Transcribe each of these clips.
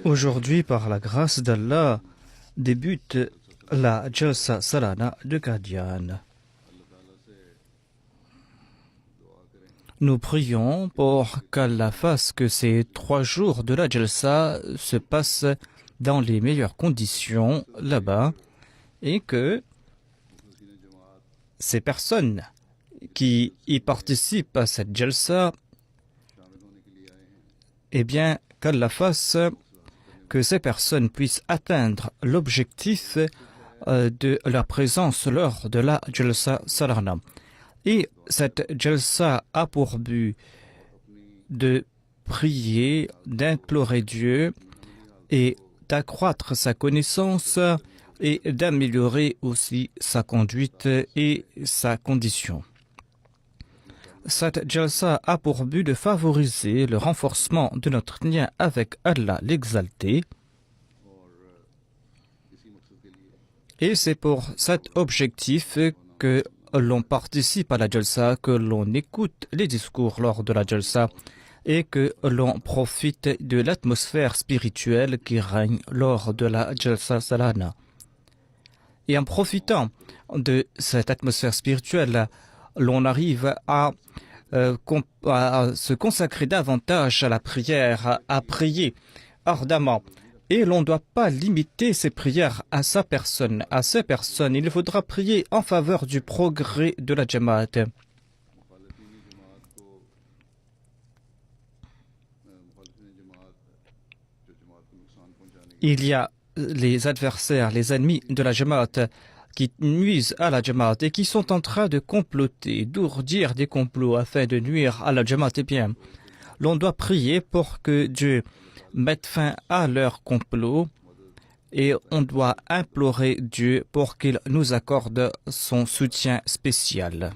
Aujourd'hui, par la grâce d'Allah, débute la Jalsa Salana de Qadian. Nous prions pour qu'Allah fasse que ces 3 jours de la Jalsa se passent dans les meilleures conditions là-bas et que ces personnes qui y participent à cette Jalsa, eh bien, qu'Allah fasse que ces personnes puissent atteindre l'objectif de leur présence lors de la Jalsa Salana. Et cette Jalsa a pour but de prier, d'implorer Dieu et d'accroître sa connaissance et d'améliorer aussi sa conduite et sa condition. Cette Jalsa a pour but de favoriser le renforcement de notre lien avec Allah l'exalté. Et c'est pour cet objectif que l'on participe à la Jalsa, que l'on écoute les discours lors de la Jalsa et que l'on profite de l'atmosphère spirituelle qui règne lors de la Jalsa Salana. Et en profitant de cette atmosphère spirituelle, l'on arrive à se consacrer davantage à la prière, à prier ardemment. Et l'on ne doit pas limiter ses prières à sa personne, à ces personnes. Il faudra prier en faveur du progrès de la Jamaat. Il y a les adversaires, les ennemis de la Jamaat qui nuisent à la Jamaat et qui sont en train de comploter, d'ourdir des complots afin de nuire à la Jamaat. Eh bien, l'on doit prier pour que Dieu mette fin à leur complot et on doit implorer Dieu pour qu'il nous accorde son soutien spécial.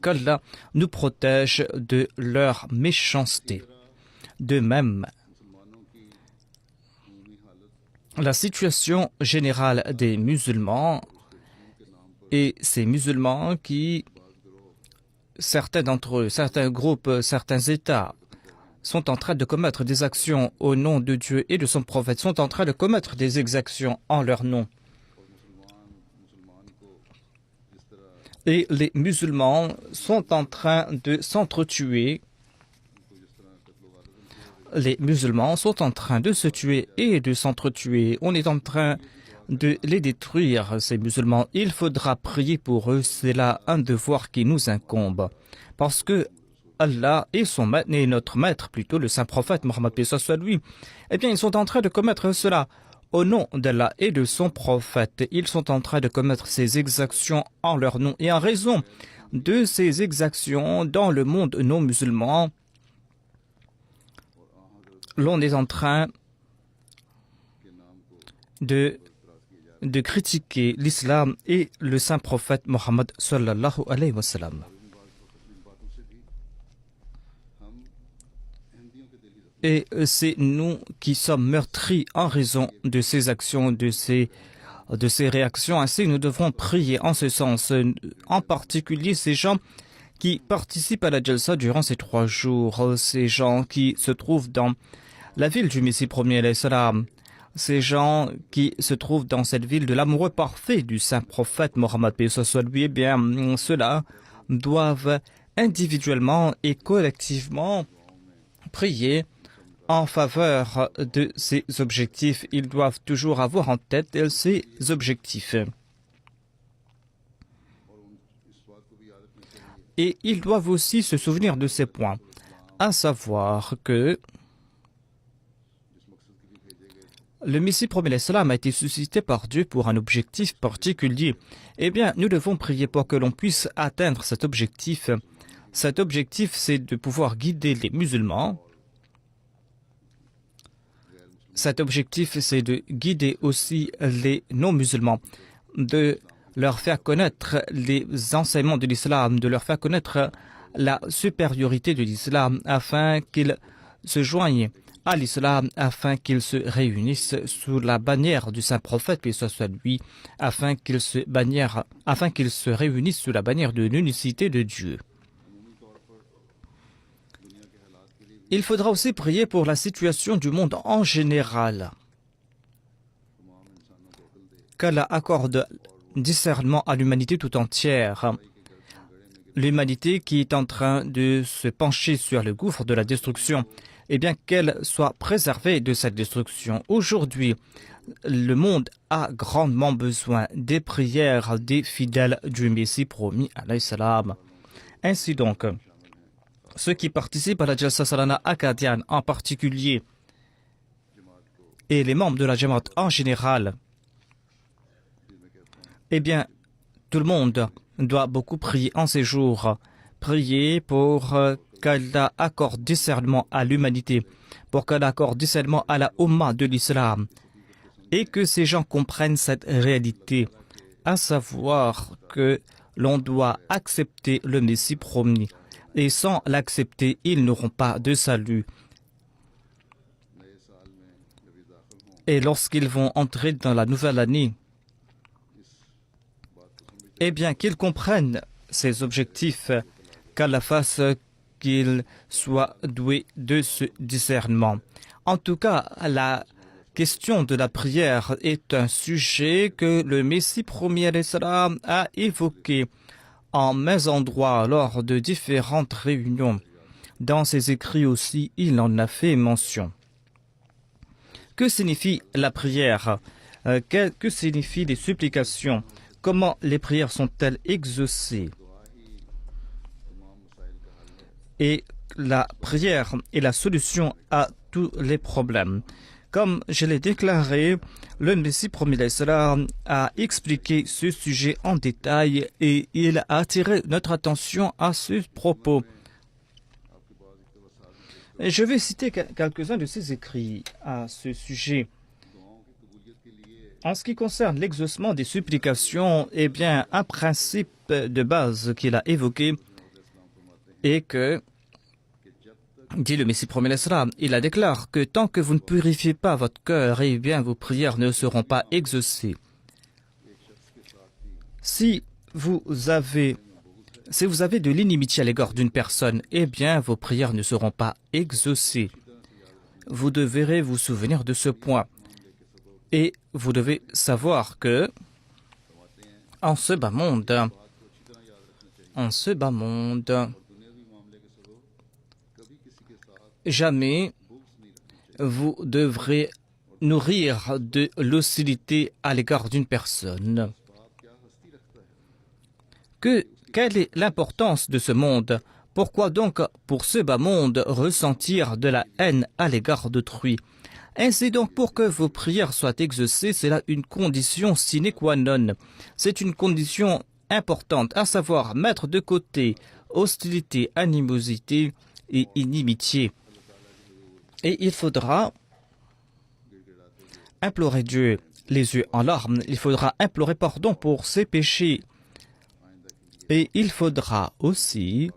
Qu'Allah nous protège de leur méchanceté. De même, la situation générale des musulmans et ces musulmans qui, certains d'entre eux, certains groupes, certains États sont en train de commettre des actions au nom de Dieu et de son prophète, sont en train de commettre des exactions en leur nom. Et les musulmans sont en train de s'entretuer. Les musulmans sont en train de se tuer et de s'entretuer. On est en train de les détruire, ces musulmans. Il faudra prier pour eux. C'est là un devoir qui nous incombe. Parce que Allah et son maître, et notre maître, plutôt le saint prophète Mohammed soit lui, eh bien, ils sont en train de commettre cela au nom d'Allah et de son prophète. Ils sont en train de commettre ces exactions en leur nom. Et en raison de ces exactions dans le monde non musulman, l'on est en train de critiquer l'islam et le saint prophète Mohammed sallallahu alayhi wa sallam. Et c'est nous qui sommes meurtris en raison de ces actions, de ces réactions. Ainsi, nous devrons prier en ce sens, en particulier ces gens qui participent à la Jalsa durant ces 3 jours, ces gens qui se trouvent dans la ville du Messie premier alayhi salam, ces gens qui se trouvent dans cette ville de l'amoureux parfait du saint prophète Mohammed soit lui, eh bien, ceux-là doivent individuellement et collectivement prier en faveur de ces objectifs. Ils doivent toujours avoir en tête ces objectifs. Et ils doivent aussi se souvenir de ces points, à savoir que le Messie premier l'Islam a été suscité par Dieu pour un objectif particulier. Eh bien, nous devons prier pour que l'on puisse atteindre cet objectif. Cet objectif, c'est de pouvoir guider les musulmans. Cet objectif, c'est de guider aussi les non-musulmans, de leur faire connaître les enseignements de l'islam, de leur faire connaître la supériorité de l'islam afin qu'ils se joignent à l'islam, afin qu'ils se réunissent sous la bannière du saint prophète, puis soit lui, afin qu'ils se réunissent sous la bannière de l'unicité de Dieu. il faudra aussi prier pour la situation du monde en général. Qu'Allah accorde discernement à l'humanité tout entière. L'humanité qui est en train de se pencher sur le gouffre de la destruction, eh bien qu'elle soit préservée de cette destruction. Aujourd'hui, le monde a grandement besoin des prières des fidèles du Messie promis, alayhi salam. Ainsi donc, ceux qui participent à la Jalsa Salana acadienne en particulier, et les membres de la Jamaat en général, eh bien, tout le monde doit beaucoup prier en ces jours. Prier pour qu'Allah accorde discernement à l'humanité, pour qu'Allah accorde discernement à la Ummah de l'Islam, et que ces gens comprennent cette réalité, à savoir que l'on doit accepter le Messie promis, et sans l'accepter, ils n'auront pas de salut. Et lorsqu'ils vont entrer dans la nouvelle année, eh bien qu'ils comprennent ces objectifs, qu'Allah fasse qu'ils soient doués de ce discernement. En tout cas, la question de la prière est un sujet que le Messie premier a évoqué en maints endroits lors de différentes réunions. Dans ses écrits aussi, il en a fait mention. Que signifie la prière? Que signifient les supplications? Comment les prières sont-elles exaucées? Et la prière est la solution à tous les problèmes. Comme je l'ai déclaré, le Messie promis a expliqué ce sujet en détail et il a attiré notre attention à ce propos. Et je vais citer quelques-uns de ses écrits à ce sujet. En ce qui concerne l'exaucement des supplications, eh bien, un principe de base qu'il a évoqué est que, dit le Messie promis l'Islam, il a déclaré que tant que vous ne purifiez pas votre cœur, eh bien, vos prières ne seront pas exaucées. Si vous avez de l'inimitié à l'égard d'une personne, eh bien, vos prières ne seront pas exaucées. Vous devrez vous souvenir de ce point. Et vous devez savoir que, en ce bas monde, jamais vous devrez nourrir de l'hostilité à l'égard d'une personne. Quelle est l'importance de ce monde? Pourquoi donc, pour ce bas monde, ressentir de la haine à l'égard d'autrui? Ainsi donc, pour que vos prières soient exaucées, c'est là une condition sine qua non. C'est une condition importante, à savoir mettre de côté hostilité, animosité et inimitié. Et il faudra implorer Dieu les yeux en larmes, il faudra implorer pardon pour ses péchés. Et il faudra aussi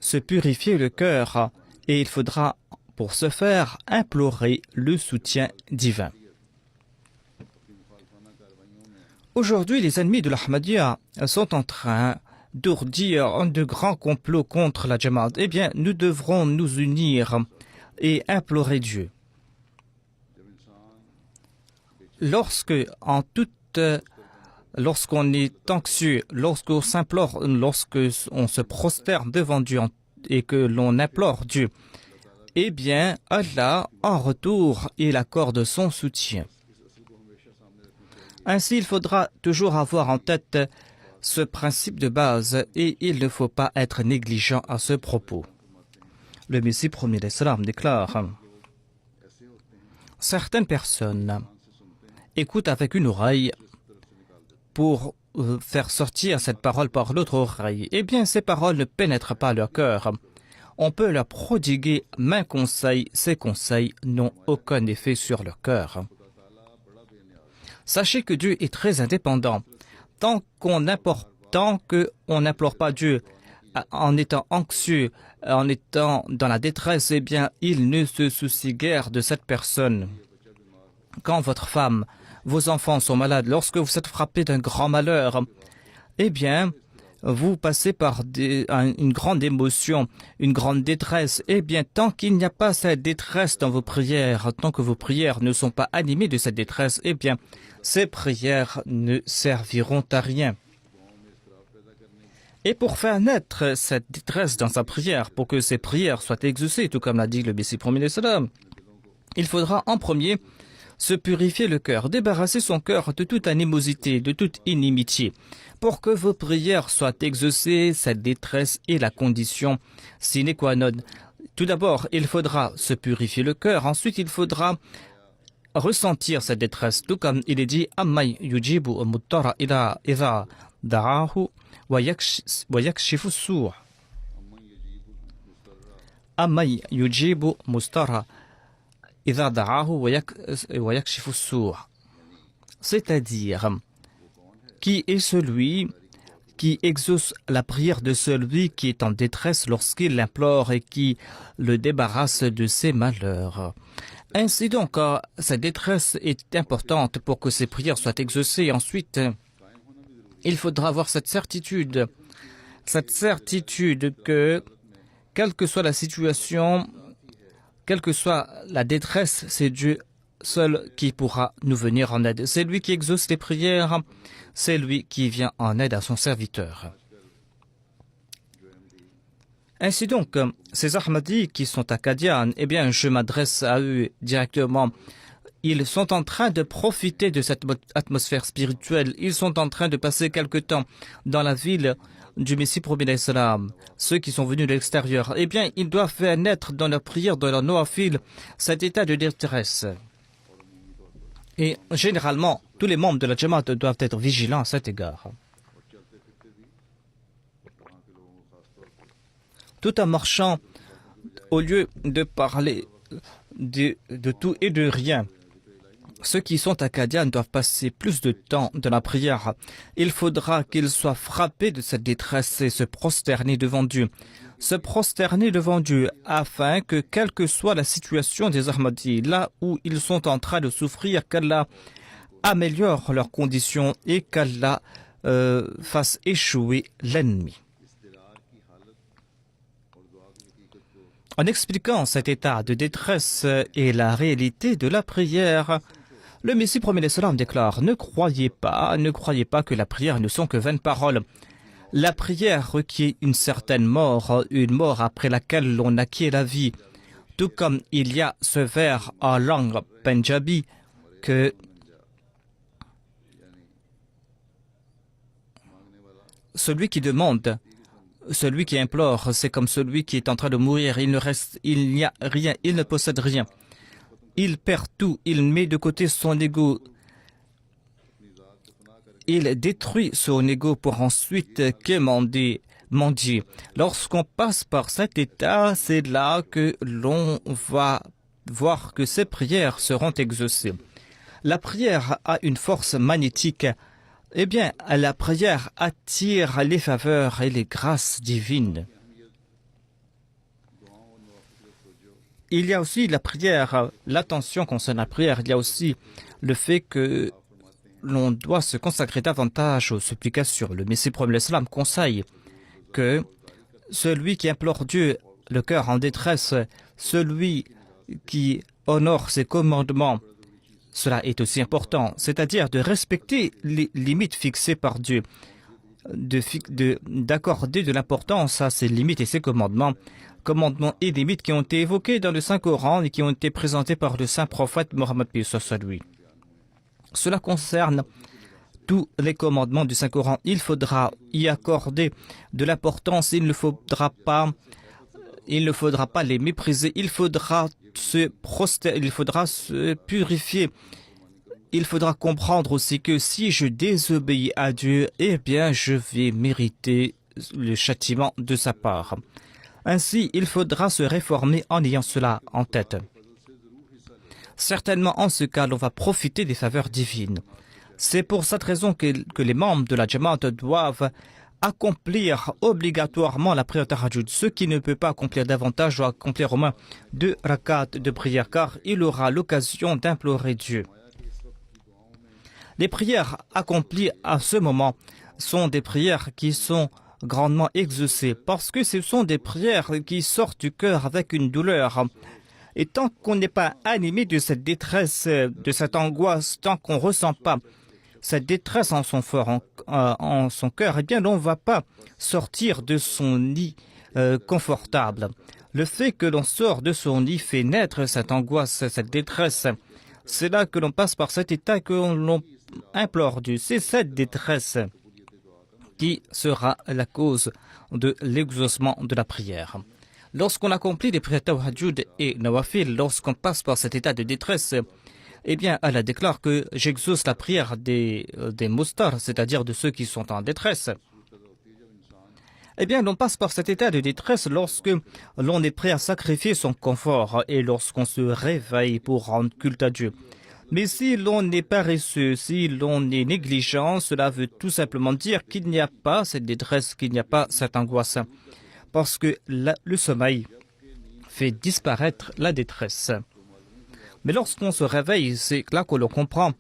se purifier le cœur et il faudra pour ce faire implorer le soutien divin. Aujourd'hui, les ennemis de l'Ahmadiyya sont en train d'ourdir de grands complots contre la Jamaat. Eh bien, nous devrons nous unir et implorer Dieu. Lorsqu'on est anxieux, lorsqu'on s'implore, lorsqu'on se prosterne devant Dieu et que l'on implore Dieu, eh bien, Allah, en retour, il accorde son soutien. Ainsi, il faudra toujours avoir en tête ce principe de base et il ne faut pas être négligent à ce propos. Le Messie premier l'Islam déclare: certaines personnes écoutent avec une oreille pour faire sortir cette parole par l'autre oreille. Eh bien, ces paroles ne pénètrent pas leur cœur. On peut leur prodiguer maints conseils, ces conseils n'ont aucun effet sur leur cœur. Sachez que Dieu est très indépendant. Tant qu'on n'implore pas Dieu en étant anxieux, en étant dans la détresse, eh bien, il ne se soucie guère de cette personne. Quand votre femme, vos enfants sont malades, lorsque vous êtes frappé d'un grand malheur, eh bien, vous passez par une grande émotion, une grande détresse. Eh bien, tant qu'il n'y a pas cette détresse dans vos prières, tant que vos prières ne sont pas animées de cette détresse, eh bien, ces prières ne serviront à rien. Et pour faire naître cette détresse dans sa prière, pour que ses prières soient exaucées, tout comme l'a dit le Messie premier salam, il faudra en premier se purifier le cœur, débarrasser son cœur de toute animosité, de toute inimitié. Pour que vos prières soient exaucées, cette détresse est la condition sine qua non. Tout d'abord, il faudra se purifier le cœur. Ensuite, il faudra ressentir cette détresse. Tout comme il est dit « Ammay yujibu muttara ila idha da'ahu wa yakshifu as-su'. Ammay yujibu mustara idha da'ahu wa yakshifu as-su'. C'est-à-dire, qui est celui qui exauce la prière de celui qui est en détresse lorsqu'il l'implore et qui le débarrasse de ses malheurs. Ainsi donc, cette détresse est importante pour que ces prières soient exaucées. Ensuite, il faudra avoir cette certitude que, quelle que soit la situation, quelle que soit la détresse, c'est Dieu seul qui pourra nous venir en aide. C'est lui qui exauce les prières, c'est lui qui vient en aide à son serviteur. Ainsi donc, ces Ahmadis qui sont à Qadian, eh bien, je m'adresse à eux directement. Ils sont en train de profiter de cette atmosphère spirituelle. Ils sont en train de passer quelque temps dans la ville du Messie premier salam. Ceux qui sont venus de l'extérieur, eh bien, ils doivent faire naître dans leur prière, dans leur nawafil, cet état de détresse. Et généralement, tous les membres de la Jamaat doivent être vigilants à cet égard. Tout en marchant, au lieu de parler de tout et de rien, ceux qui sont à Qadian doivent passer plus de temps dans la prière. Il faudra qu'ils soient frappés de cette détresse et se prosterner devant Dieu. Se prosterner devant Dieu afin que, quelle que soit la situation des Ahmadis, là où ils sont en train de souffrir, qu'Allah améliore leurs conditions et qu'Allah fasse échouer l'ennemi. En expliquant cet état de détresse et la réalité de la prière, le Messie premier salam déclare « Ne croyez pas que la prière ne sont que vaines paroles. La prière requiert une certaine mort, une mort après laquelle l'on acquiert la vie. Tout comme il y a ce vers en langue punjabi que celui qui demande, celui qui implore, c'est comme celui qui est en train de mourir. Il n'y a rien, il ne possède rien. Il perd tout, il met de côté son ego. Il détruit son ego pour ensuite mendier. Lorsqu'on passe par cet état, c'est là que l'on va voir que ses prières seront exaucées. La prière a une force magnétique. Eh bien, la prière attire les faveurs et les grâces divines. Il y a aussi la prière, l'attention concernant la prière, il y a aussi le fait que l'on doit se consacrer davantage aux supplications. Le Messie premier salam conseille que celui qui implore Dieu, le cœur en détresse, celui qui honore ses commandements, cela est aussi important, c'est-à-dire de respecter les limites fixées par Dieu, d'accorder de l'importance à ses limites et ses commandements et limites qui ont été évoqués dans le Saint-Coran et qui ont été présentés par le Saint-Prophète Mohammed lui. Cela concerne tous les commandements du Saint-Coran. Il faudra y accorder de l'importance, il ne faudra pas les mépriser, il faudra se purifier. Il faudra comprendre aussi que si je désobéis à Dieu, eh bien je vais mériter le châtiment de sa part. Ainsi, il faudra se réformer en ayant cela en tête. Certainement, en ce cas, l'on va profiter des faveurs divines. C'est pour cette raison que les membres de la Jamaat doivent accomplir obligatoirement la prière tahajjud. Ceux qui ne peuvent pas accomplir davantage doivent accomplir au moins 2 rakats de prière, car il aura l'occasion d'implorer Dieu. Les prières accomplies à ce moment sont des prières qui sont grandement exaucées, parce que ce sont des prières qui sortent du cœur avec une douleur. Et tant qu'on n'est pas animé de cette détresse, de cette angoisse, tant qu'on ne ressent pas cette détresse en en son cœur, eh bien, l'on ne va pas sortir de son nid confortable. Le fait que l'on sort de son nid fait naître cette angoisse, cette détresse. C'est là que l'on passe par cet état que l'on implore Dieu. C'est cette détresse qui sera la cause de l'exaucement de la prière. Lorsqu'on accomplit les prières Tawajjud et Nawafil, lorsqu'on passe par cet état de détresse, eh bien, Allah déclare que j'exauce la prière des mustars, c'est-à-dire de ceux qui sont en détresse. Eh bien, l'on passe par cet état de détresse lorsque l'on est prêt à sacrifier son confort et lorsqu'on se réveille pour rendre culte à Dieu. Mais si l'on est paresseux, si l'on est négligent, cela veut tout simplement dire qu'il n'y a pas cette détresse, qu'il n'y a pas cette angoisse. Parce que le sommeil fait disparaître la détresse. Mais lorsqu'on se réveille, c'est là que l'on comprend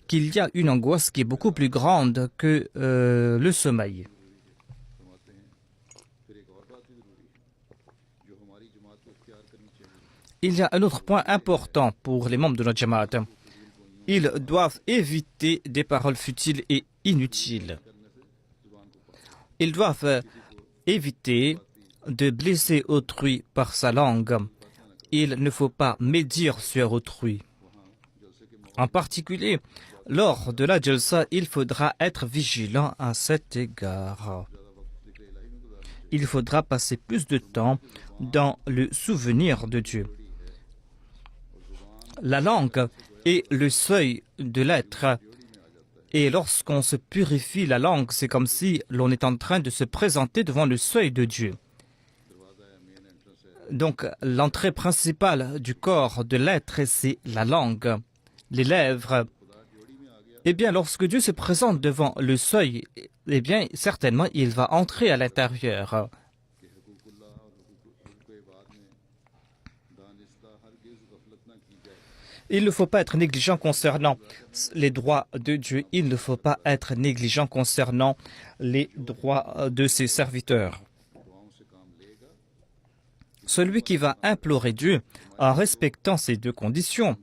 qu'il y a une angoisse qui est beaucoup plus grande que le sommeil. Il y a un autre point important pour les membres de notre Jamaat. Ils doivent éviter des paroles futiles et inutiles. Ils doivent éviter de blesser autrui par sa langue. Il ne faut pas médire sur autrui. En particulier, lors de la Jalsa, il faudra être vigilant à cet égard. Il faudra passer plus de temps dans le souvenir de Dieu. La langue est le seuil de l'être. Et lorsqu'on se purifie la langue, c'est comme si l'on est en train de se présenter devant le seuil de Dieu. Donc, l'entrée principale du corps de l'être, c'est la langue, les lèvres. Eh bien, lorsque Dieu se présente devant le seuil, eh bien, certainement, il va entrer à l'intérieur. Il ne faut pas être négligent concernant les droits de Dieu. Il ne faut pas être négligent concernant les droits de ses serviteurs. Celui qui va implorer Dieu en respectant ces deux conditions,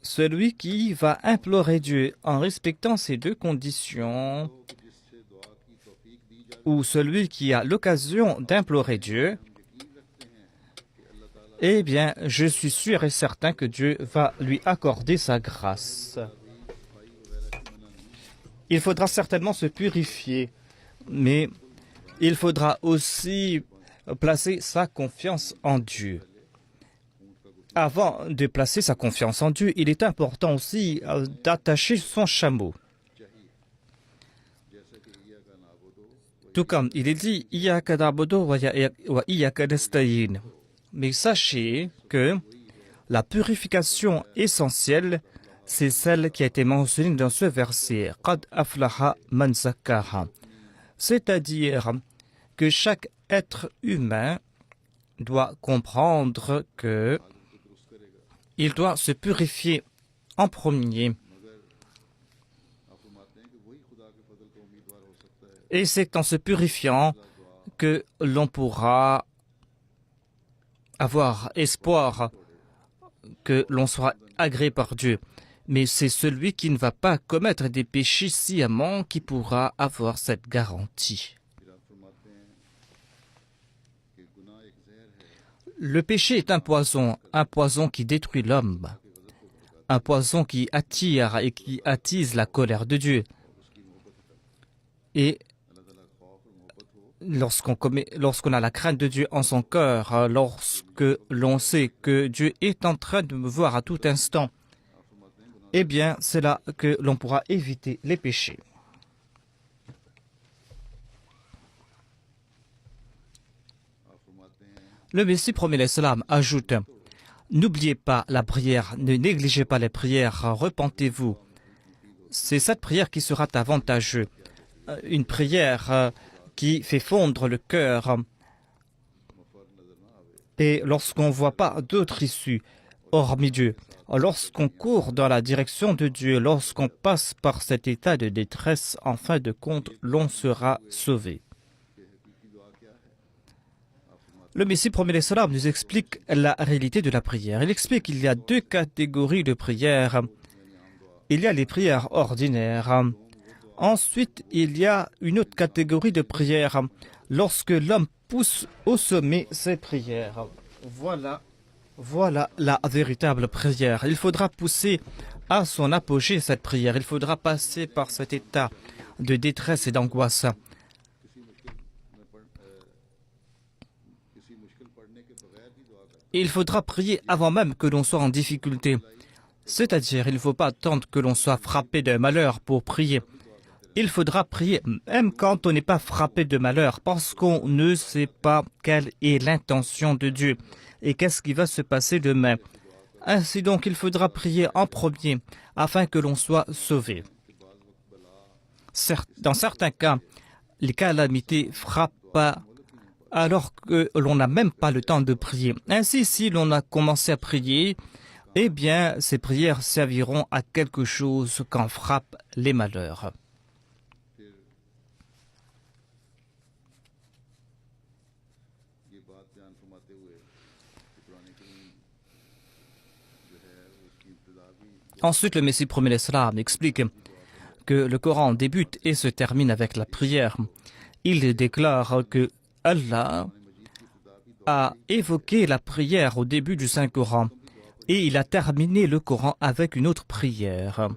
celui qui va implorer Dieu en respectant ces deux conditions, ou celui qui a l'occasion d'implorer Dieu, eh bien, je suis sûr et certain que Dieu va lui accorder sa grâce. Il faudra certainement se purifier, mais il faudra aussi placer sa confiance en Dieu. Avant de placer sa confiance en Dieu, il est important aussi d'attacher son chameau. Tout comme il est dit, Iyyaka na'budu wa iyyaka nasta'in. Mais sachez que la purification essentielle, c'est celle qui a été mentionnée dans ce verset, Qad aflaha man zakkaha. C'est-à-dire que chaque être humain doit comprendre que il doit se purifier en premier. Et c'est en se purifiant que l'on pourra avoir espoir que l'on sera agréé par Dieu. Mais c'est celui qui ne va pas commettre des péchés sciemment qui pourra avoir cette garantie. Le péché est un poison qui détruit l'homme, un poison qui attire et qui attise la colère de Dieu. Et lorsqu'on a la crainte de Dieu en son cœur, lorsque l'on sait que Dieu est en train de me voir à tout instant, eh bien, c'est là que l'on pourra éviter les péchés. Le Messie promet l'Islam ajoute, n'oubliez pas la prière, ne négligez pas les prières, repentez-vous. C'est cette prière qui sera avantageuse. Une prière qui fait fondre le cœur. Et lorsqu'on ne voit pas d'autre issue, hormis Dieu, lorsqu'on court dans la direction de Dieu, lorsqu'on passe par cet état de détresse, en fin de compte, l'on sera sauvé. Le Messie promet l'Islam nous explique la réalité de la prière. Il explique qu'il y a deux catégories de prières. Il y a les prières ordinaires. Ensuite, il y a une autre catégorie de prières lorsque l'homme pousse au sommet ses prières. Voilà la véritable prière. Il faudra pousser à son apogée cette prière. Il faudra passer par cet état de détresse et d'angoisse. Il faudra prier avant même que l'on soit en difficulté. C'est-à-dire, il ne faut pas attendre que l'on soit frappé d'un malheur pour prier. Il faudra prier même quand on n'est pas frappé de malheur, parce qu'on ne sait pas quelle est l'intention de Dieu et qu'est-ce qui va se passer demain. Ainsi donc, il faudra prier en premier afin que l'on soit sauvé. Dans certains cas, les calamités frappent pas alors que l'on n'a même pas le temps de prier. Ainsi, si l'on a commencé à prier, eh bien, ces prières serviront à quelque chose quand frappent les malheurs. Ensuite, le Messie promet l'Islam explique que le Coran débute et se termine avec la prière. Il déclare que Allah a évoqué la prière au début du Saint-Coran et il a terminé le Coran avec une autre prière.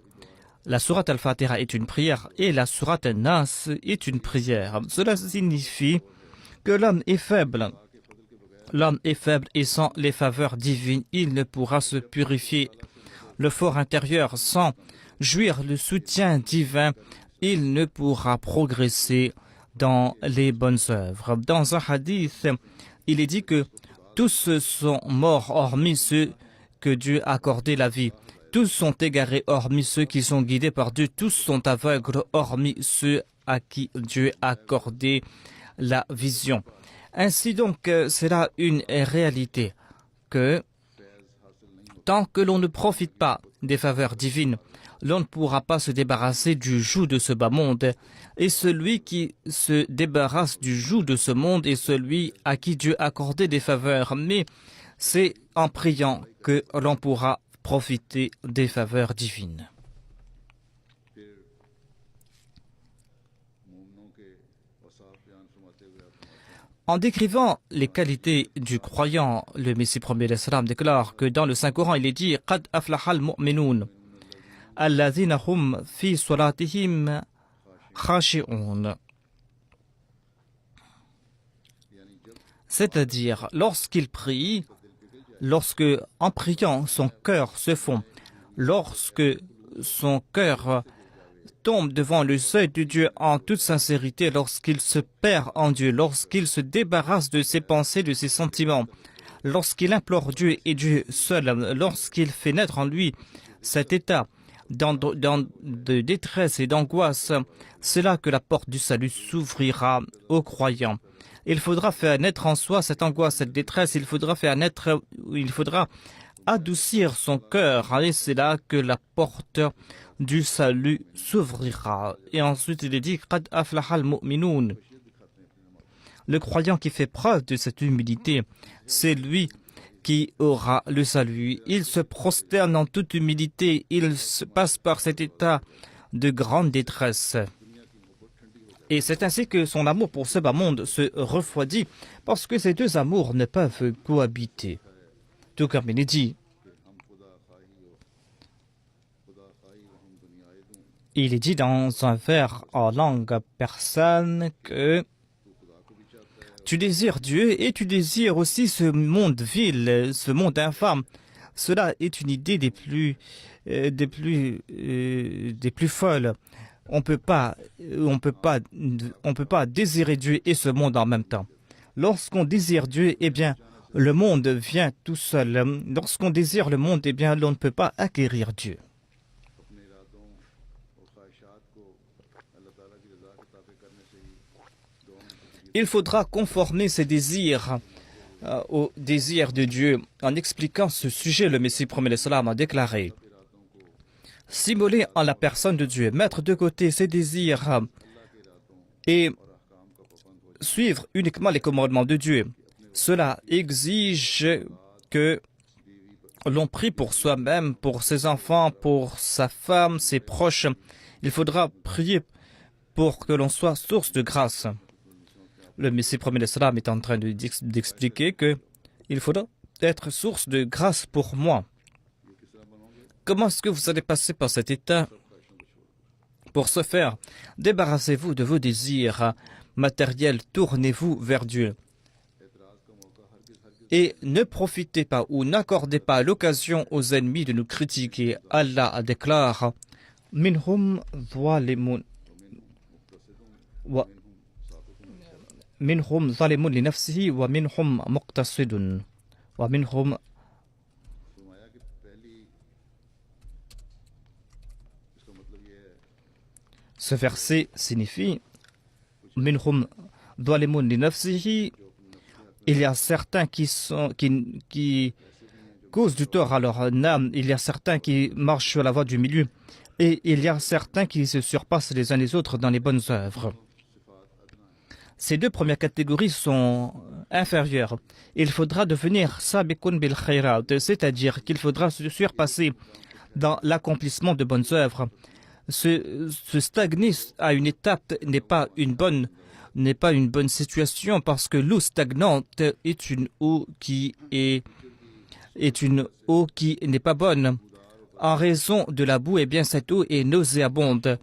La sourate Al-Fatiha est une prière et la sourate An-Nas est une prière. Cela signifie que l'homme est faible. L'homme est faible et sans les faveurs divines, il ne pourra se purifier. Le fort intérieur, sans jouir le soutien divin, il ne pourra progresser dans les bonnes œuvres. Dans un hadith, il est dit que tous sont morts hormis ceux que Dieu a accordé la vie. Tous sont égarés hormis ceux qui sont guidés par Dieu. Tous sont aveugles hormis ceux à qui Dieu a accordé la vision. Ainsi donc, c'est là une réalité que tant que l'on ne profite pas des faveurs divines, l'on ne pourra pas se débarrasser du joug de ce bas monde. Et celui qui se débarrasse du joug de ce monde est celui à qui Dieu a accordé des faveurs. Mais c'est en priant que l'on pourra profiter des faveurs divines. En décrivant les qualités du croyant, le Messie premier l'Islam déclare que dans le Saint-Coran, il est dit « Qad aflaha al-mu'minun, alladhina hum fi salatihim khashi'un » C'est-à-dire, lorsqu'il prie, lorsque, en priant, son cœur se fond, lorsque son cœur tombe devant le seuil de Dieu en toute sincérité, lorsqu'il se perd en Dieu, lorsqu'il se débarrasse de ses pensées, de ses sentiments, lorsqu'il implore Dieu et Dieu seul, lorsqu'il fait naître en lui cet état de détresse et d'angoisse, c'est là que la porte du salut s'ouvrira aux croyants. Il faudra faire naître en soi cette angoisse, cette détresse, il faudra adoucir son cœur, et c'est là que la porte du salut s'ouvrira. Et ensuite il est dit Qad aflaha al-mu'minun. Le croyant qui fait preuve de cette humilité, c'est lui qui aura le salut. Il se prosterne en toute humilité, il se passe par cet état de grande détresse. Et c'est ainsi que son amour pour ce bas monde se refroidit, parce que ces deux amours ne peuvent cohabiter. Tout comme il est dit. Il est dit dans un vers en langue persane que tu désires Dieu et tu désires aussi ce monde vil, ce monde infâme. Cela est une idée des plus folles. On peut pas désirer Dieu et ce monde en même temps. Lorsqu'on désire Dieu, eh bien, le monde vient tout seul. Lorsqu'on désire le monde, eh bien, l'on ne peut pas acquérir Dieu. Il faudra conformer ses désirs aux désirs de Dieu. En expliquant ce sujet, le Messie promet l'Islam a déclaré s'immoler en la personne de Dieu, mettre de côté ses désirs et suivre uniquement les commandements de Dieu. Cela exige que l'on prie pour soi-même, pour ses enfants, pour sa femme, ses proches. Il faudra prier pour que l'on soit source de grâce. Le Messie premier l'Islam est en train d'expliquer que il faudra être source de grâce pour moi. Comment est-ce que vous allez passer par cet état? Pour ce faire, débarrassez-vous de vos désirs matériels, tournez-vous vers Dieu. Et ne profitez pas ou n'accordez pas l'occasion aux ennemis de nous critiquer. Allah déclare Minhum zalimun wa minhum zalimun li nafsihi wa minhum muqtasidun wa minhum. Ce verset signifie Minhum zalimun li nafsihi. Il y a certains qui causent du tort à leur âme. Il y a certains qui marchent sur la voie du milieu. Et il y a certains qui se surpassent les uns les autres dans les bonnes œuvres. Ces deux premières catégories sont inférieures. Il faudra devenir sabiqun bil khairat, c'est-à-dire qu'il faudra se surpasser dans l'accomplissement de bonnes œuvres. Se stagner à une étape n'est pas une bonne situation parce que l'eau stagnante est une eau qui n'est pas bonne. En raison de la boue, eh bien cette eau est nauséabonde.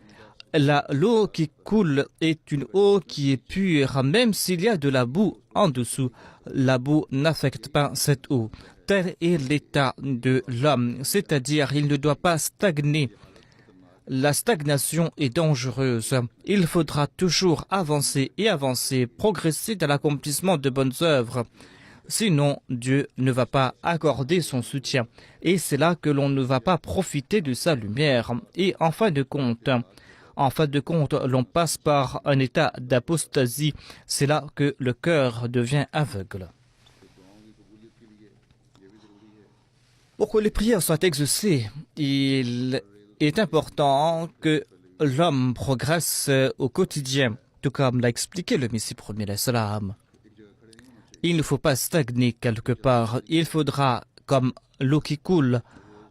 L'eau qui coule est une eau qui est pure, même s'il y a de la boue en dessous. La boue n'affecte pas cette eau. Tel est l'état de l'homme, c'est-à-dire il ne doit pas stagner. La stagnation est dangereuse. Il faudra toujours avancer et avancer, progresser dans l'accomplissement de bonnes œuvres. Sinon, Dieu ne va pas accorder son soutien. Et c'est là que l'on ne va pas profiter de sa lumière. Et en fin de compte, l'on passe par un état d'apostasie. C'est là que le cœur devient aveugle. Pour que les prières soient exaucées, il est important que l'homme progresse au quotidien, tout comme l'a expliqué le Messie premier l'Islam. Il ne faut pas stagner quelque part. Il faudra, comme l'eau qui coule,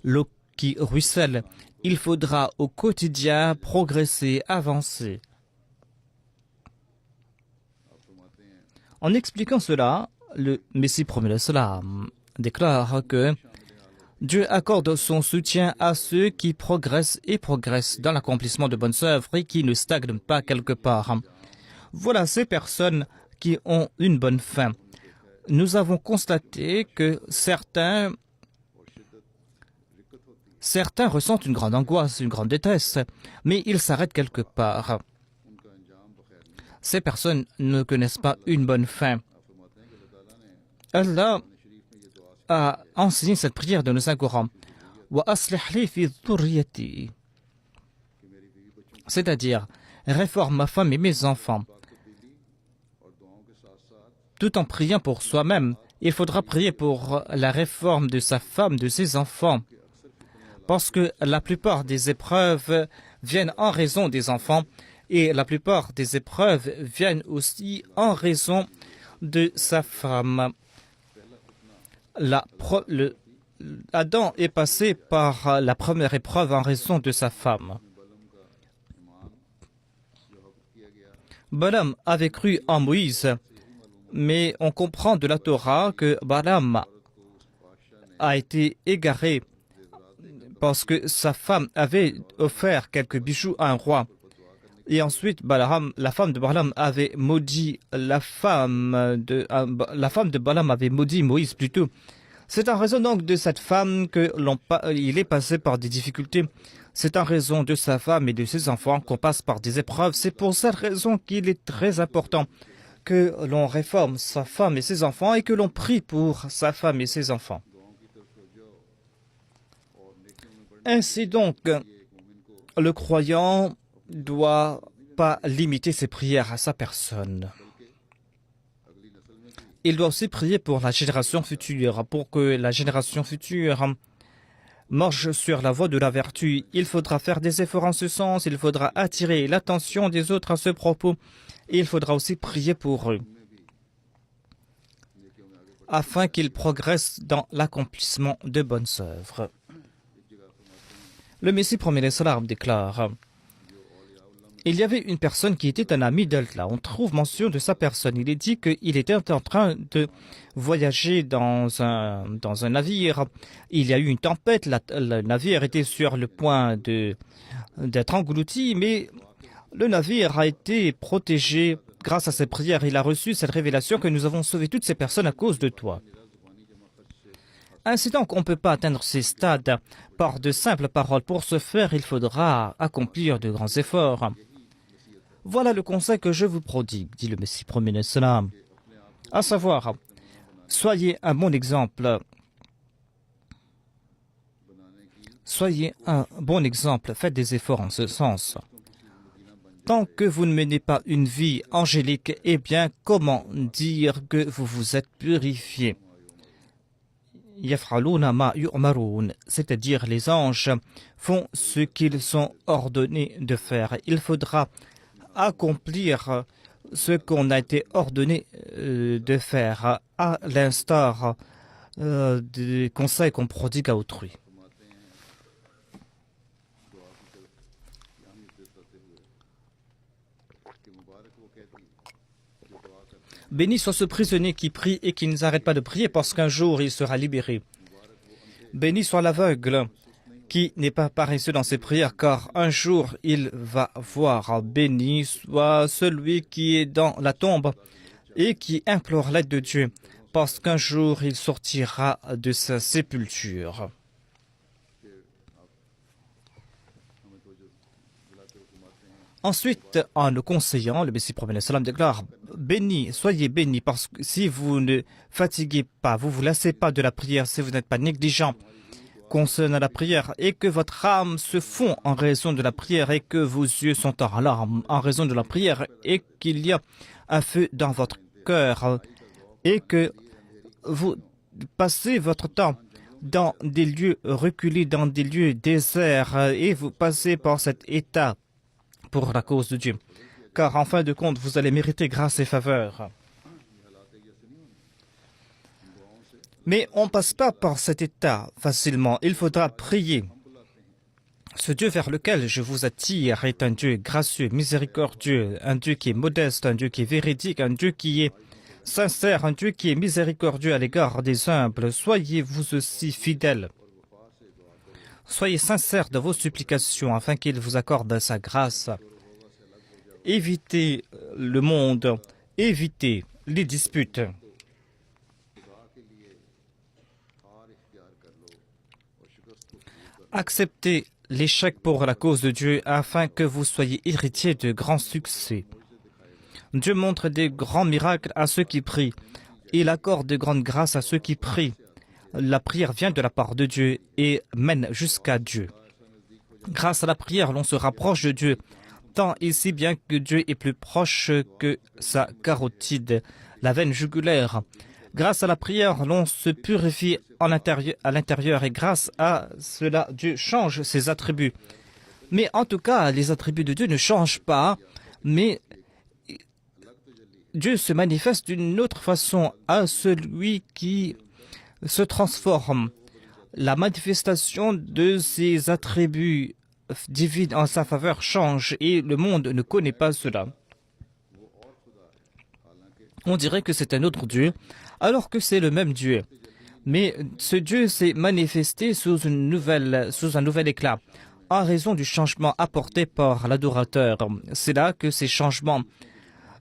l'eau qui ruisselle, il faudra au quotidien progresser, avancer. En expliquant cela, le Messie premier l'Islam déclare que Dieu accorde son soutien à ceux qui progressent et progressent dans l'accomplissement de bonnes œuvres et qui ne stagnent pas quelque part. Voilà ces personnes qui ont une bonne fin. Nous avons constaté que certains ressentent une grande angoisse, une grande détresse, mais ils s'arrêtent quelque part. Ces personnes ne connaissent pas une bonne fin. Allah a enseigné cette prière dans le Saint-Coran. C'est-à-dire, réforme ma femme et mes enfants. Tout en priant pour soi-même, il faudra prier pour la réforme de sa femme, de ses enfants. Parce que la plupart des épreuves viennent en raison des enfants et la plupart des épreuves viennent aussi en raison de sa femme. Adam est passé par la première épreuve en raison de sa femme. Balaam avait cru en Moïse, mais on comprend de la Torah que Balaam a été égaré parce que sa femme avait offert quelques bijoux à un roi. Et ensuite, la femme de Balaam avait maudit la femme de Balaam avait maudit Moïse plutôt. C'est en raison donc de cette femme qu'il est passé par des difficultés. C'est en raison de sa femme et de ses enfants qu'on passe par des épreuves. C'est pour cette raison qu'il est très important que l'on réforme sa femme et ses enfants et que l'on prie pour sa femme et ses enfants. Ainsi donc, le croyant ne doit pas limiter ses prières à sa personne. Il doit aussi prier pour la génération future, pour que la génération future marche sur la voie de la vertu. Il faudra faire des efforts en ce sens, il faudra attirer l'attention des autres à ce propos, et il faudra aussi prier pour eux. afin qu'ils progressent dans l'accomplissement de bonnes œuvres. Le Messie premier salam déclare: il y avait une personne qui était un ami d'Allah. On trouve mention de sa personne. Il est dit qu'il était en train de voyager dans un navire. Il y a eu une tempête. Le navire était sur le point d'être englouti, mais le navire a été protégé grâce à ses prières. Il a reçu cette révélation que nous avons sauvé toutes ces personnes à cause de toi. Ainsi donc, on ne peut pas atteindre ces stades par de simples paroles. Pour ce faire, il faudra accomplir de grands efforts. Voilà le conseil que je vous prodigue, dit le Messie premier salam, à savoir, soyez un bon exemple. Soyez un bon exemple, faites des efforts en ce sens. Tant que vous ne menez pas une vie angélique, eh bien, comment dire que vous vous êtes purifié? Yaf'aluna ma yu'marun, c'est-à-dire les anges font ce qu'ils sont ordonnés de faire. Il faudra accomplir ce qu'on a été ordonné de faire, à l'instar des conseils qu'on prodigue à autrui. Béni soit ce prisonnier qui prie et qui ne s'arrête pas de prier parce qu'un jour il sera libéré. Béni soit l'aveugle qui n'est pas paresseux dans ses prières car un jour il va voir. Béni soit celui qui est dans la tombe et qui implore l'aide de Dieu parce qu'un jour il sortira de sa sépulture. Ensuite, en le conseillant, le Messie prophète sallam déclare: béni, soyez bénis, parce que si vous ne fatiguez pas, vous vous lassez pas de la prière, si vous n'êtes pas négligent concernant la prière, et que votre âme se fond en raison de la prière, et que vos yeux sont en larmes en raison de la prière, et qu'il y a un feu dans votre cœur, et que vous passez votre temps dans des lieux reculés, dans des lieux déserts, et vous passez par cet état pour la cause de Dieu. Car en fin de compte, vous allez mériter grâce et faveur. Mais on ne passe pas par cet état facilement. Il faudra prier. Ce Dieu vers lequel je vous attire est un Dieu gracieux, miséricordieux, un Dieu qui est modeste, un Dieu qui est véridique, un Dieu qui est sincère, un Dieu qui est miséricordieux à l'égard des humbles. Soyez vous aussi fidèles. Soyez sincères de vos supplications afin qu'il vous accorde sa grâce. Évitez le monde, évitez les disputes. Acceptez l'échec pour la cause de Dieu afin que vous soyez héritiers de grands succès. Dieu montre des grands miracles à ceux qui prient. Il accorde de grandes grâces à ceux qui prient. La prière vient de la part de Dieu et mène jusqu'à Dieu. Grâce à la prière, l'on se rapproche de Dieu, tant et si bien que Dieu est plus proche que sa carotide, la veine jugulaire. Grâce à la prière, l'on se purifie à l'intérieur et grâce à cela, Dieu change ses attributs. Mais en tout cas, les attributs de Dieu ne changent pas, mais Dieu se manifeste d'une autre façon à celui qui se transforme. La manifestation de ses attributs divins en sa faveur change et le monde ne connaît pas cela. On dirait que c'est un autre Dieu, alors que c'est le même Dieu. Mais ce Dieu s'est manifesté sous un nouvel éclat, en raison du changement apporté par l'adorateur. C'est là que ces changements,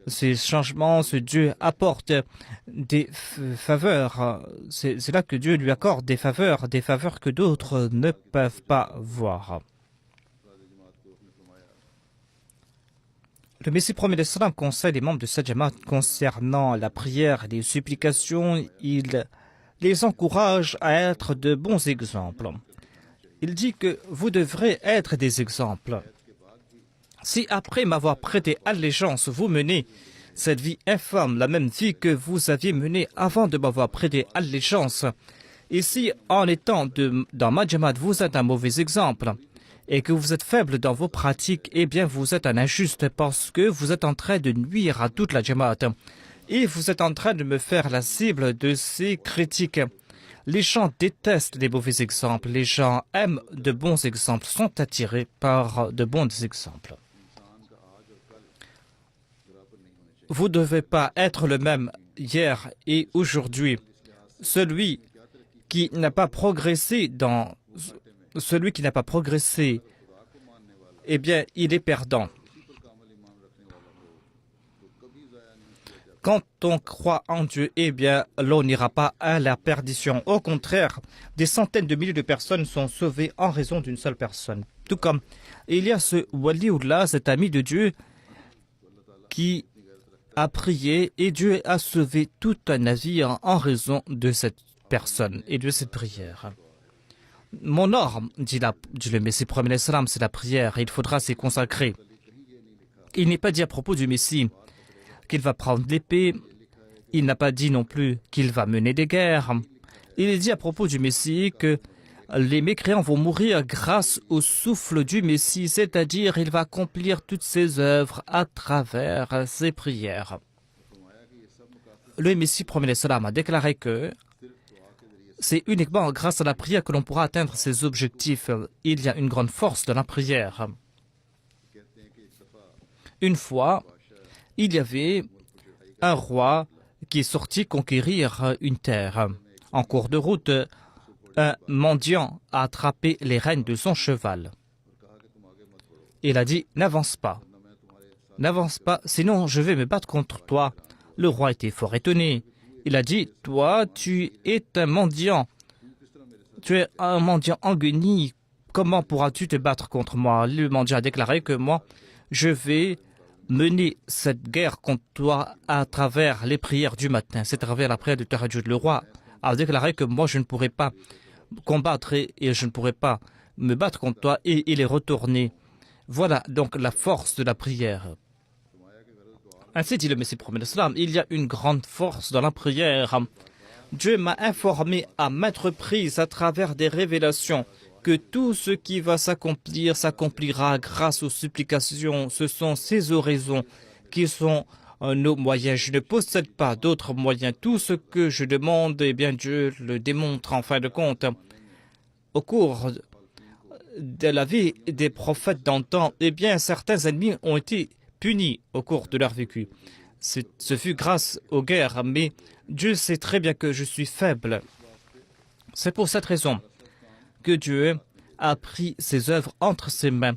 ce Dieu apporte des faveurs. C'est là que Dieu lui accorde des faveurs que d'autres ne peuvent pas voir. Le Messie promet l'Islam conseille les membres de sa Jamaat concernant la prière et les supplications. Il les encourage à être de bons exemples. Il dit que vous devrez être des exemples. Si après m'avoir prêté allégeance, vous menez cette vie infâme, la même vie que vous aviez menée avant de m'avoir prêté allégeance, et si en étant dans ma Jamaat, vous êtes un mauvais exemple, et que vous êtes faible dans vos pratiques, eh bien vous êtes un injuste parce que vous êtes en train de nuire à toute la Jamaat. Et vous êtes en train de me faire la cible de ces critiques. Les gens détestent les mauvais exemples. Les gens aiment de bons exemples, sont attirés par de bons exemples. Vous ne devez pas être le même hier et aujourd'hui. Celui qui n'a pas progressé eh bien, il est perdant. Quand on croit en Dieu, eh bien, l'on n'ira pas à la perdition. Au contraire, des centaines de milliers de personnes sont sauvées en raison d'une seule personne. Tout comme il y a ce waliullah, cet ami de Dieu, qui a prié et Dieu a sauvé tout un navire en raison de cette personne et de cette prière. Mon norme, dit le Messie premier l'Islam, c'est la prière. Il faudra s'y consacrer. Il n'est pas dit à propos du Messie qu'il va prendre l'épée. Il n'a pas dit non plus qu'il va mener des guerres. Il est dit à propos du Messie que les mécréants vont mourir grâce au souffle du Messie, c'est-à-dire il va accomplir toutes ses œuvres à travers ses prières. Le Messie premier l'Islam a déclaré que c'est uniquement grâce à la prière que l'on pourra atteindre ses objectifs. Il y a une grande force dans la prière. Une fois, il y avait un roi qui est sorti conquérir une terre. En cours de route, un mendiant a attrapé les rênes de son cheval. Il a dit « N'avance pas, sinon je vais me battre contre toi. » Le roi était fort étonné. Il a dit « Toi, tu es un mendiant. Tu es un mendiant en guenilles. Comment pourras-tu te battre contre moi ?» Le mendiant a déclaré que moi, je vais mener cette guerre contre toi à travers les prières du matin. C'est à travers la prière de Tahajjud. Le roi a déclaré que moi, je ne pourrais pas combattre et je ne pourrais pas me battre contre toi, et il est retourné. Voilà donc la force de la prière. Ainsi dit le Messie premier l'Islam, il y a une grande force dans la prière. Dieu m'a informé à maintes reprises à travers des révélations que tout ce qui va s'accomplir s'accomplira grâce aux supplications. Ce sont ces oraisons qui sont nos moyens. Je ne possède pas d'autres moyens. Tout ce que je demande, eh bien Dieu le démontre en fin de compte. Au cours de la vie des prophètes d'antan, eh bien certains ennemis ont été punis au cours de leur vécu. Ce fut grâce aux guerres, mais Dieu sait très bien que je suis faible. C'est pour cette raison que Dieu a pris ses œuvres entre ses mains.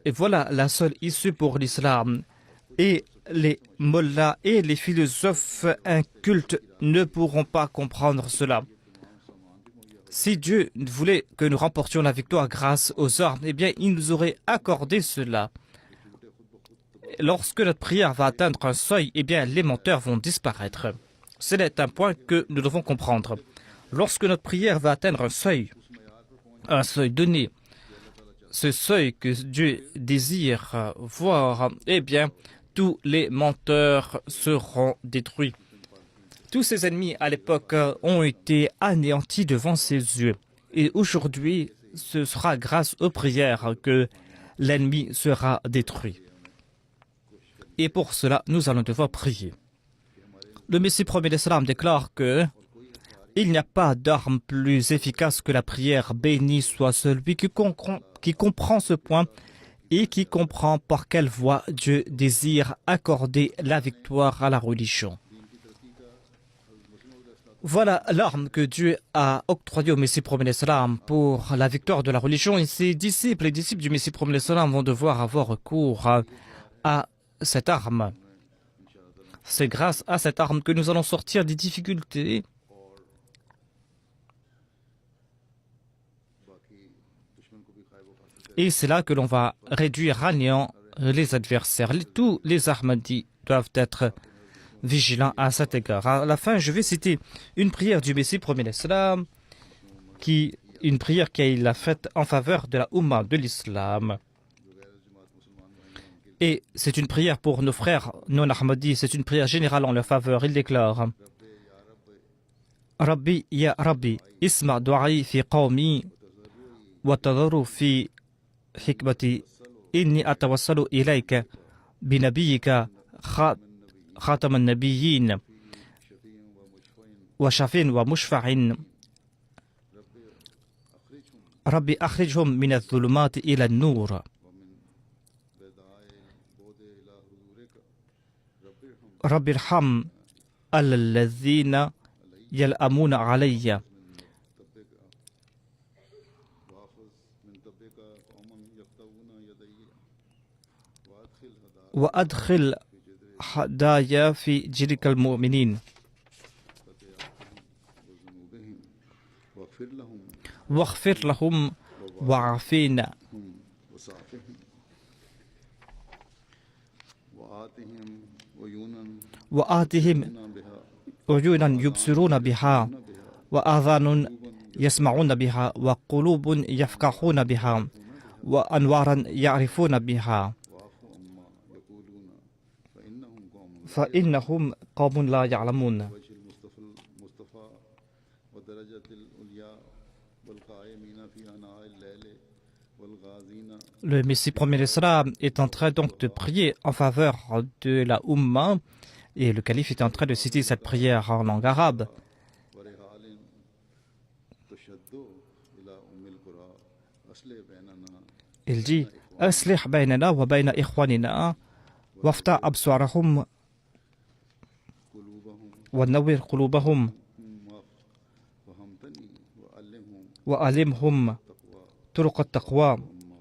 Et voilà la seule issue pour l'islam. Et les mollahs et les philosophes incultes ne pourront pas comprendre cela. Si Dieu voulait que nous remportions la victoire grâce aux armes, eh bien, il nous aurait accordé cela. Lorsque notre prière va atteindre un seuil, eh bien, les menteurs vont disparaître. C'est un point que nous devons comprendre. Lorsque notre prière va atteindre un seuil donné, ce seuil que Dieu désire voir, eh bien, tous les menteurs seront détruits. Tous ses ennemis à l'époque ont été anéantis devant ses yeux. Et aujourd'hui, ce sera grâce aux prières que l'ennemi sera détruit. Et pour cela, nous allons devoir prier. Le Messie premier l'Islam déclare que il n'y a pas d'arme plus efficace que la prière. Béni soit celui qui comprend ce point et qui comprend par quelle voie Dieu désire accorder la victoire à la religion. Voilà l'arme que Dieu a octroyée au Messie premier l'Islam pour la victoire de la religion. Et ses disciples, les disciples du Messie premier l'Islam vont devoir avoir recours à cette arme. C'est grâce à cette arme que nous allons sortir des difficultés. Et c'est là que l'on va réduire à néant les adversaires. Tous les Ahmadis doivent être vigilants à cet égard. À la fin, je vais citer une prière du Messie premier l'Islam, une prière qu'il a faite en faveur de la Oumma de l'Islam. Et c'est une prière pour nos frères non-Ahmadis, c'est une prière générale en leur faveur. Il déclare Rabbi ya Rabbi, isma du'ai fi qawmi wa tadaru fi hikmati inni atawassalu ilayka binabiyika خاتم النبيين وشفيع ومشفع ربي أخرجهم من الظلمات إلى النور ربي ارحم الذين يلأمون علي وأدخل هدايا في جيلك المؤمنين واغفر لهم وعافينا وآتهم عيونا يبصرون بها وآذان يسمعون بها وقلوب يفقهون بها وأنوارا يعرفون بها فإنهم قوم لا يعلمون. Le Messie premier l'Islam est en train donc de prier en faveur de la Oumma et le calife est en train de citer cette prière en langue arabe. Il dit أصلح بيننا وبين إخواننا وافتح أبصارهم ونور قلوبهم وألمهم طرق التقوى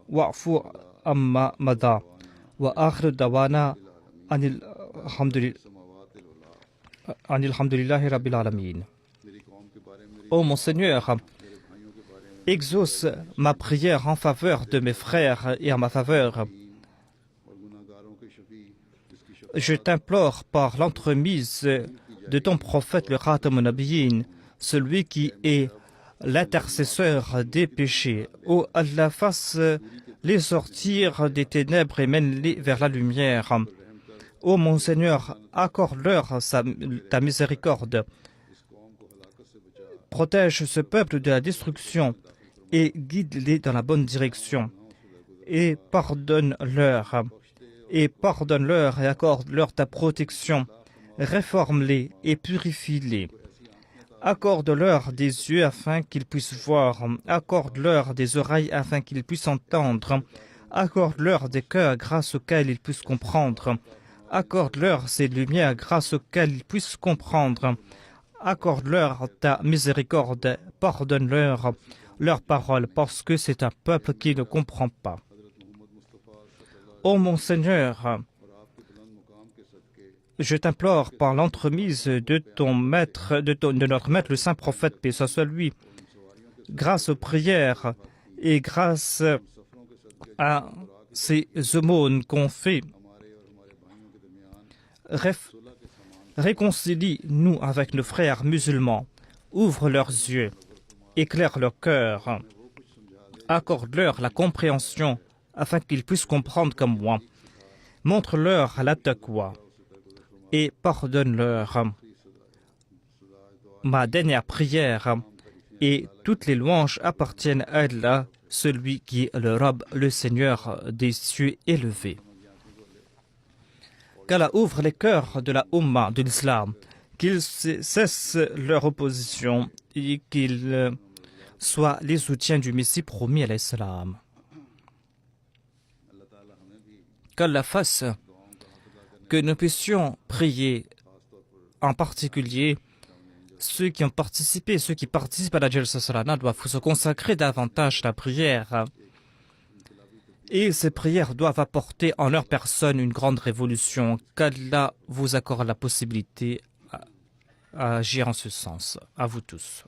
واعفو عما مضى وآخر دعوانا أن الحمد لله رب العالمين. Ô mon Seigneur, exauce ma prière en faveur de mes frères et en ma faveur. Je t'implore par l'entremise de ton prophète le Khatam an-Nabiyyin, celui qui est l'intercesseur des péchés. Ô Allah, fasse les sortir des ténèbres et mène-les vers la lumière. Ô mon Seigneur, accorde-leur ta miséricorde. Protège ce peuple de la destruction et guide-les dans la bonne direction. Et pardonne-leur. Et accorde-leur ta protection. Réforme-les et purifie-les. Accorde-leur des yeux afin qu'ils puissent voir. Accorde-leur des oreilles afin qu'ils puissent entendre. Accorde-leur des cœurs grâce auxquels ils puissent comprendre. Accorde-leur ces lumières grâce auxquelles ils puissent comprendre. Accorde-leur ta miséricorde. Pardonne-leur leurs paroles parce que c'est un peuple qui ne comprend pas. Ô mon Seigneur, je t'implore par l'entremise de ton maître, de notre maître, le saint prophète, paix soit lui, grâce aux prières et grâce à ces aumônes qu'on fait, réconcilie-nous avec nos frères musulmans, ouvre leurs yeux, éclaire leur cœur, accorde-leur la compréhension afin qu'ils puissent comprendre comme moi, montre-leur la taqwa et pardonne-leur. Ma dernière prière et toutes les louanges appartiennent à Allah, celui qui est le Rabb, le Seigneur des cieux élevés. Qu'Allah ouvre les cœurs de la Ummah de l'Islam, qu'ils cessent leur opposition et qu'ils soient les soutiens du Messie promis à l'Islam. Qu'Allah fasse que nous puissions prier, en particulier ceux qui participent à la Jalsa Salana doivent se consacrer davantage à la prière. Et ces prières doivent apporter en leur personne une grande révolution. Qu'Allah vous accorde la possibilité à agir en ce sens. À vous tous.